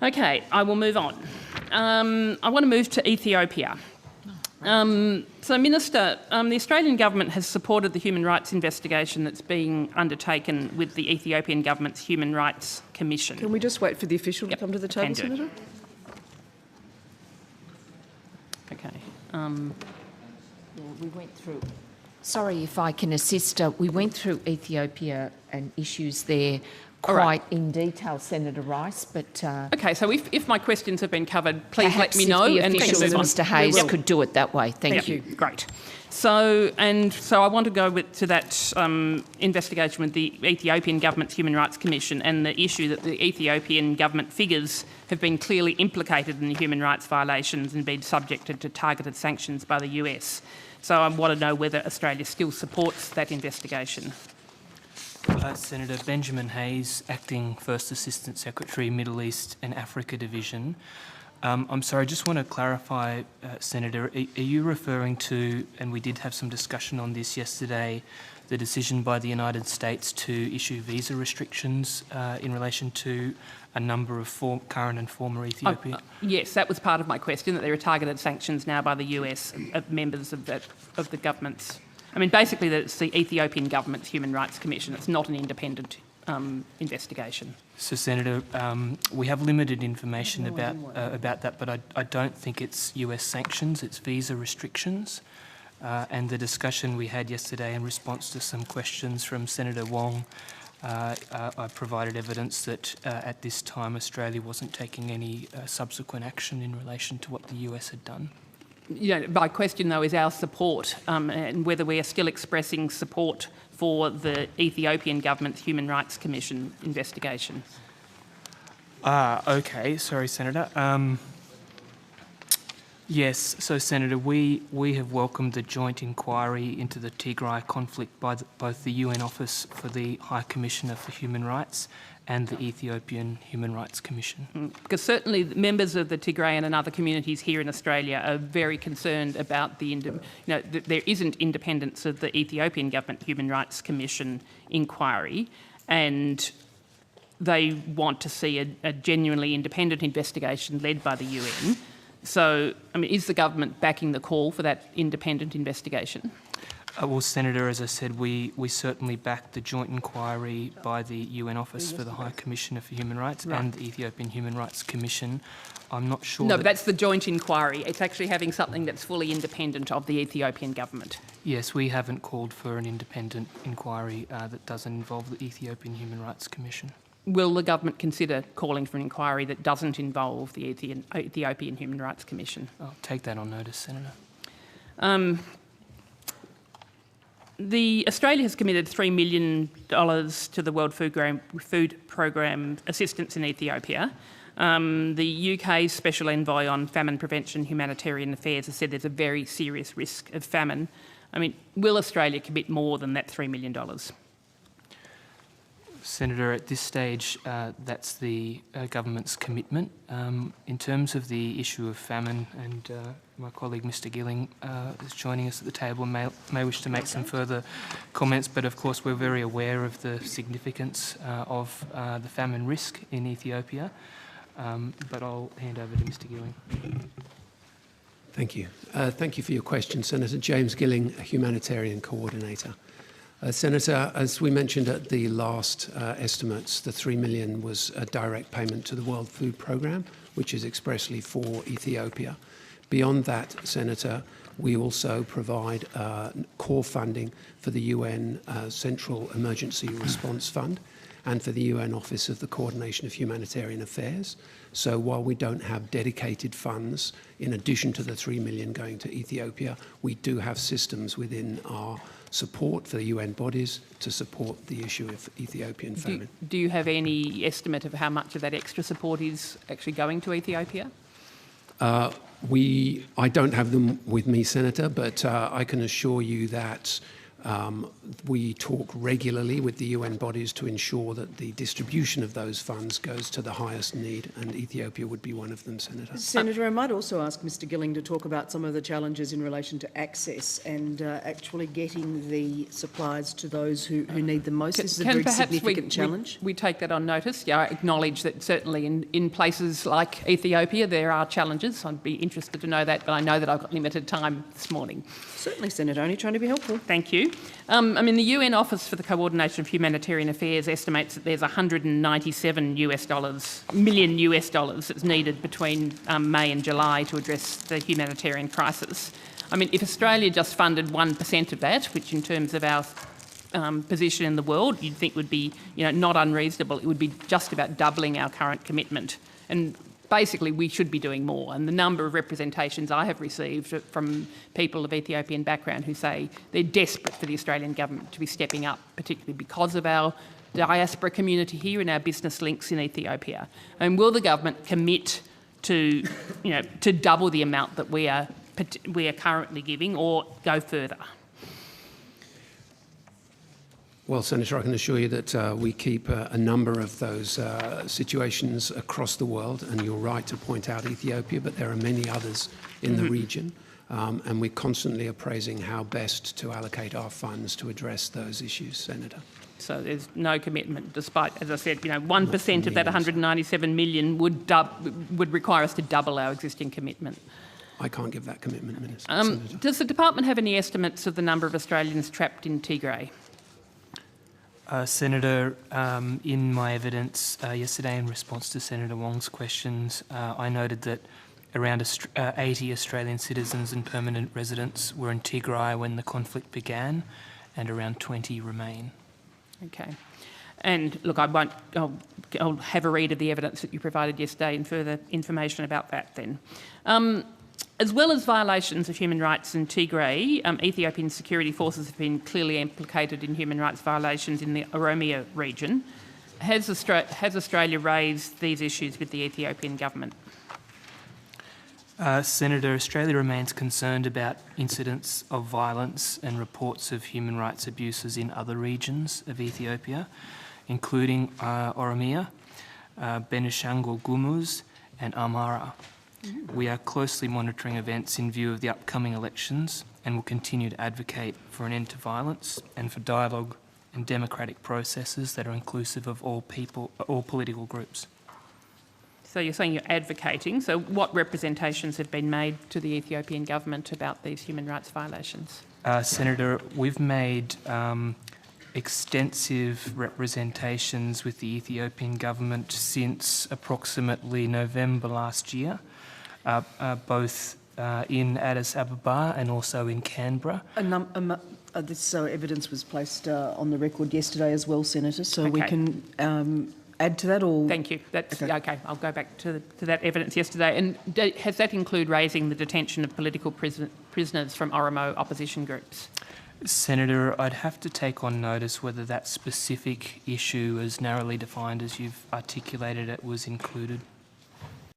Okay, I will move on. I want to move to Ethiopia. So, Minister, the Australian government has supported the human rights investigation that's being undertaken with the Ethiopian government's Human Rights Commission. Can we just wait for the official to come to the table, Senator? Okay. We went through. Sorry if I can assist. We went through Ethiopia and issues there quite in detail, Senator Rice, but... okay, so if my questions have been covered, please let me know. If the officials, Mr Hayes, could do it that way. Thank you. Great. So I want to go to that investigation with the Ethiopian government's Human Rights Commission and the issue that the Ethiopian government figures have been clearly implicated in the human rights violations and been subjected to targeted sanctions by the US. So I want to know whether Australia still supports that investigation. Senator Benjamin Hayes, Acting First Assistant Secretary, Middle East and Africa Division. I'm sorry, I just want to clarify, Senator, are you referring to, and we did have some discussion on this yesterday, the decision by the United States to issue visa restrictions in relation to a number of current and former Ethiopian? Yes, that was part of my question, that there are targeted sanctions now by the US of members of the government's. I mean, basically, it's the Ethiopian government's Human Rights Commission. It's not an independent investigation. So, Senator, we have limited information about that, but I don't think it's US sanctions, it's visa restrictions. And the discussion we had yesterday in response to some questions from Senator Wong, I provided evidence that at this time Australia wasn't taking any subsequent action in relation to what the US had done. My question, though, is our support and whether we are still expressing support for the Ethiopian government's Human Rights Commission investigation. Okay, sorry, Senator. Yes, so Senator, we have welcomed the joint inquiry into the Tigrai conflict by both the UN Office for the High Commissioner for Human Rights and the Ethiopian Human Rights Commission. Because certainly members of the Tigrayan and other communities here in Australia are very concerned about there isn't independence of the Ethiopian government Human Rights Commission inquiry, and they want to see a genuinely independent investigation led by the UN. So, I mean, is the government backing the call for that independent investigation? Well, Senator, as I said, we certainly back the joint inquiry by the UN Office for the High Commissioner for Human Rights and the Ethiopian Human Rights Commission. I'm not sure... No, but that's the joint inquiry. It's actually having something that's fully independent of the Ethiopian government. Yes, we haven't called for an independent inquiry that doesn't involve the Ethiopian Human Rights Commission. Will the government consider calling for an inquiry that doesn't involve the Ethiopian Human Rights Commission? I'll take that on notice, Senator. Australia has committed $3 million to the World Food Programme assistance in Ethiopia. The UK's Special Envoy on Famine Prevention and Humanitarian Affairs has said there's a very serious risk of famine. I mean, will Australia commit more than that $3 million? Senator, at this stage, that's the government's commitment. In terms of the issue of famine, and my colleague Mr Gilling is joining us at the table and may wish to make some further comments, but of course we're very aware of the significance of the famine risk in Ethiopia. But I'll hand over to Mr Gilling. Thank you. Thank you for your question, Senator. James Gilling, Humanitarian Coordinator. Senator, as we mentioned at the last estimates, the $3 million was a direct payment to the World Food Programme, which is expressly for Ethiopia. Beyond that, Senator, we also provide core funding for the UN Central Emergency Response Fund and for the UN Office of the Coordination of Humanitarian Affairs. So while we don't have dedicated funds, in addition to the $3 million going to Ethiopia, we do have systems within our support for the UN bodies to support the issue of Ethiopian famine. Do you have any estimate of how much of that extra support is actually going to Ethiopia? I don't have them with me, Senator, but I can assure you that We talk regularly with the UN bodies to ensure that the distribution of those funds goes to the highest need, and Ethiopia would be one of them, Senator. Senator, I might also ask Mr Gilling to talk about some of the challenges in relation to access and actually getting the supplies to those who need them most. This is a very significant challenge. We take that on notice. Yeah, I acknowledge that certainly in places like Ethiopia there are challenges. I'd be interested to know that, but I know that I've got limited time this morning. Certainly, Senator, only trying to be helpful. Thank you. The UN Office for the Coordination of Humanitarian Affairs estimates that there's $197 million that's needed between May and July to address the humanitarian crisis. If Australia just funded 1% of that, which in terms of our position in the world you'd think would be not unreasonable, it would be just about doubling our current commitment. And basically, we should be doing more. And the number of representations I have received from people of Ethiopian background who say they're desperate for the Australian government to be stepping up, particularly because of our diaspora community here and our business links in Ethiopia. And will the government commit to, to double the amount that we are currently giving, or go further? Well, Senator, I can assure you that we keep a number of those situations across the world, and you're right to point out Ethiopia, but there are many others in the region, and we're constantly appraising how best to allocate our funds to address those issues, Senator. So there's no commitment, despite, as I said, 1% of that 197 million would require us to double our existing commitment. I can't give that commitment, Minister. Senator. Does the department have any estimates of the number of Australians trapped in Tigray? Senator, in my evidence yesterday in response to Senator Wong's questions, I noted that around 80 Australian citizens and permanent residents were in Tigray when the conflict began, and around 20 remain. Okay. And look, I'll have a read of the evidence that you provided yesterday and further information about that then. As well as violations of human rights in Tigray, Ethiopian security forces have been clearly implicated in human rights violations in the Oromia region. Has Australia raised these issues with the Ethiopian government? Senator, Australia remains concerned about incidents of violence and reports of human rights abuses in other regions of Ethiopia, including Oromia, Benishangul Gumuz and Amhara. We are closely monitoring events in view of the upcoming elections and will continue to advocate for an end to violence and for dialogue and democratic processes that are inclusive of all people, all political groups. So you're saying you're advocating. So what representations have been made to the Ethiopian government about these human rights violations? Senator, we've made extensive representations with the Ethiopian government since approximately November last year, both in Addis Ababa and also in Canberra. This evidence was placed on the record yesterday as well, Senator, so we can add to that, or... Thank you. That's okay. I'll go back to that evidence yesterday. And has that include raising the detention of political prisoners from Oromo opposition groups? Senator, I'd have to take on notice whether that specific issue, as narrowly defined as you've articulated it, was included.